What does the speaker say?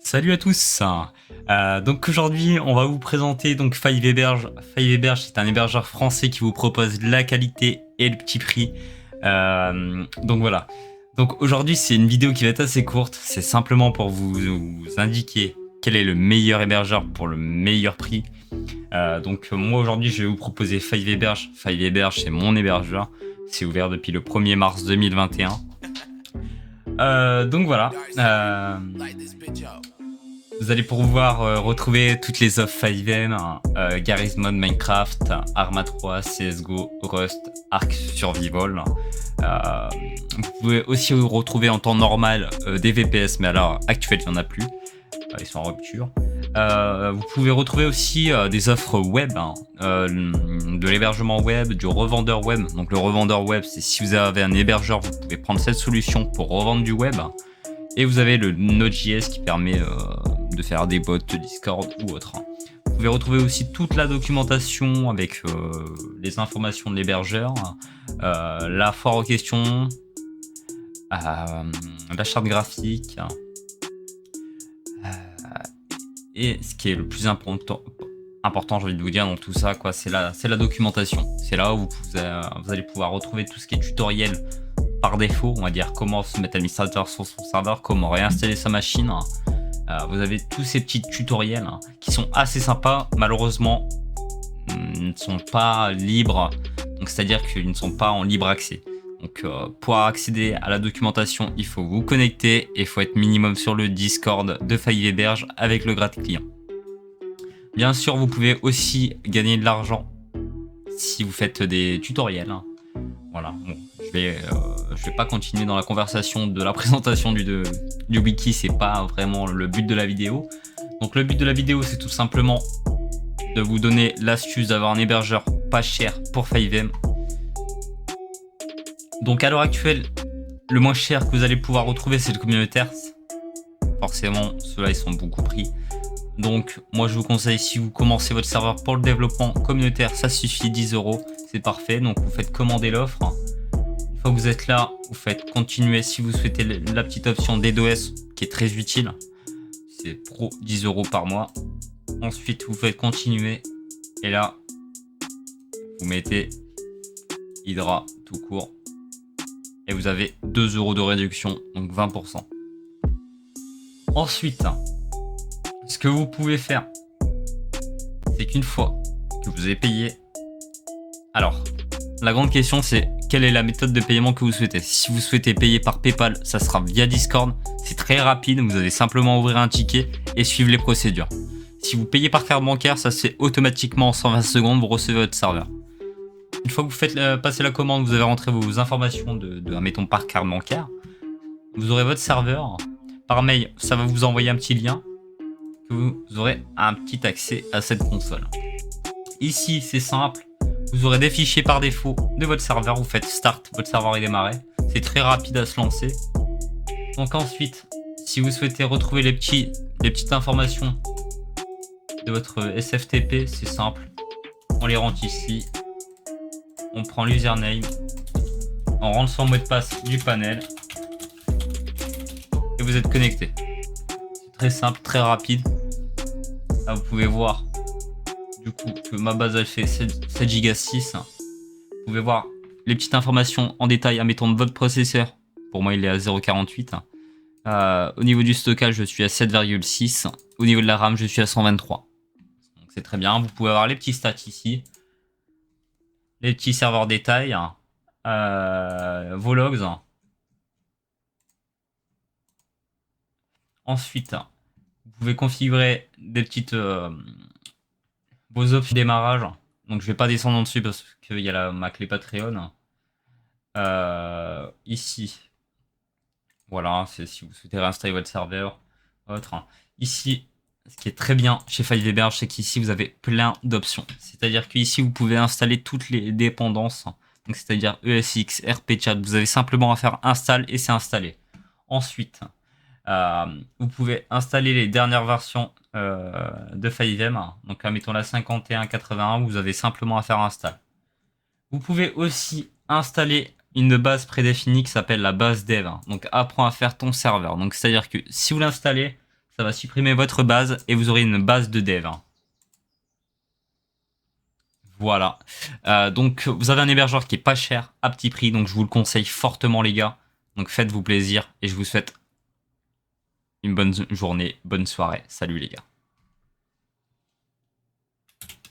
Salut à tous. Donc aujourd'hui, on va vous présenter donc Five Héberge. Five Héberge, c'est un hébergeur français qui vous propose la qualité et le petit prix. Donc voilà. Donc aujourd'hui, c'est une vidéo qui va être assez courte. C'est simplement pour vous indiquer quel est le meilleur hébergeur pour le meilleur prix. Donc moi aujourd'hui, je vais vous proposer Five Héberge. Five Héberge, c'est mon hébergeur. C'est ouvert depuis le 1er mars 2021. Donc voilà. Vous allez pouvoir retrouver toutes les offres 5M, Garry's Mod, Minecraft, Arma 3, CSGO, Rust, Ark Survival. Vous pouvez aussi retrouver en temps normal des VPS, mais à l'heure actuelle, il n'y en a plus. Ils sont en rupture. Vous pouvez retrouver aussi des offres web, de l'hébergement web, du revendeur web. Donc le revendeur web, c'est si vous avez un hébergeur, vous pouvez prendre cette solution pour revendre du web. Et vous avez le Node.js qui permet de faire des bots de Discord ou autre. Vous pouvez retrouver aussi toute la documentation avec les informations de l'hébergeur, la foire aux questions, la charte graphique. Et ce qui est le plus important, j'ai envie de vous dire dans tout ça, c'est la documentation. C'est là où vous allez pouvoir retrouver tout ce qui est tutoriel par défaut, on va dire comment se mettre administrateur sur son serveur, comment réinstaller sa machine. Vous avez tous ces petits tutoriels qui sont assez sympas. Malheureusement, ne sont pas libres, donc c'est-à-dire qu'ils ne sont pas en libre accès. Donc pour accéder à la documentation, il faut vous connecter et il faut être minimum sur le Discord de Five Héberge avec le gratis client. Bien sûr, vous pouvez aussi gagner de l'argent si vous faites des tutoriels. Voilà, bon, je vais pas continuer dans la conversation de la présentation du wiki, c'est pas vraiment le but de la vidéo. Donc le but de la vidéo, c'est tout simplement de vous donner l'astuce d'avoir un hébergeur pas cher pour 5M. Donc à l'heure actuelle, le moins cher que vous allez pouvoir retrouver, c'est le communautaire. Forcément, ceux-là, ils sont beaucoup pris. Donc moi, je vous conseille, si vous commencez votre serveur pour le développement communautaire, ça suffit, 10 €, c'est parfait. Donc vous faites commander l'offre. Une fois que vous êtes là, vous faites continuer si vous souhaitez la petite option DDoS qui est très utile. C'est pro 10 € par mois. Ensuite, vous faites continuer. Et là, vous mettez Hydra tout court. Et vous avez 2 € de réduction, donc 20%. Ensuite, ce que vous pouvez faire, c'est qu'une fois que vous avez payé, alors, la grande question, c'est quelle est la méthode de paiement que vous souhaitez. Si vous souhaitez payer par PayPal, ça sera via Discord. C'est très rapide, vous allez simplement ouvrir un ticket et suivre les procédures. Si vous payez par carte bancaire, ça se fait automatiquement en 120 secondes, vous recevez votre serveur. Une fois que vous faites passer la commande, vous avez rentré vos informations mettons, par carte bancaire. Vous aurez votre serveur. Par mail, ça va vous envoyer un petit lien. Que vous aurez un petit accès à cette console. Ici, c'est simple. Vous aurez des fichiers par défaut de votre serveur. Vous faites Start, votre serveur est démarré. C'est très rapide à se lancer. Donc ensuite, si vous souhaitez retrouver les petites informations de votre SFTP, c'est simple. On les rentre ici. On prend l'username, on rentre son mot de passe du panel et vous êtes connecté. C'est très simple, très rapide. Là, vous pouvez voir du coup que ma base elle fait 7 Go 6. Vous pouvez voir les petites informations en détail, admettons de votre processeur. Pour moi, il est à 0,48. Au niveau du stockage, je suis à 7,6. Au niveau de la RAM, je suis à 123. Donc c'est très bien. Vous pouvez avoir les petits stats ici. Les petits serveurs détails, vos logs. Ensuite, vous pouvez configurer des petites vos options de démarrage. Donc je vais pas descendre en dessus parce qu'il y a ma clé Patreon. Ici, voilà, c'est si vous souhaitez réinstaller votre serveur. Autre. Ici, ce qui est très bien chez Five Héberge, c'est qu'ici vous avez plein d'options. C'est-à-dire qu'ici vous pouvez installer toutes les dépendances. Donc c'est-à-dire ESX, RPChat. Vous avez simplement à faire install et c'est installé. Ensuite, vous pouvez installer les dernières versions de 5M. Donc mettons la 51.81, vous avez simplement à faire install. Vous pouvez aussi installer une base prédéfinie qui s'appelle la base dev. Donc apprends à faire ton serveur. Donc c'est-à-dire que si vous l'installez, Ça va supprimer votre base et vous aurez une base de dev. Voilà. Donc, vous avez un hébergeur qui est pas cher, à petit prix. Donc, je vous le conseille fortement, les gars. Donc, faites-vous plaisir et je vous souhaite une bonne journée, bonne soirée. Salut, les gars.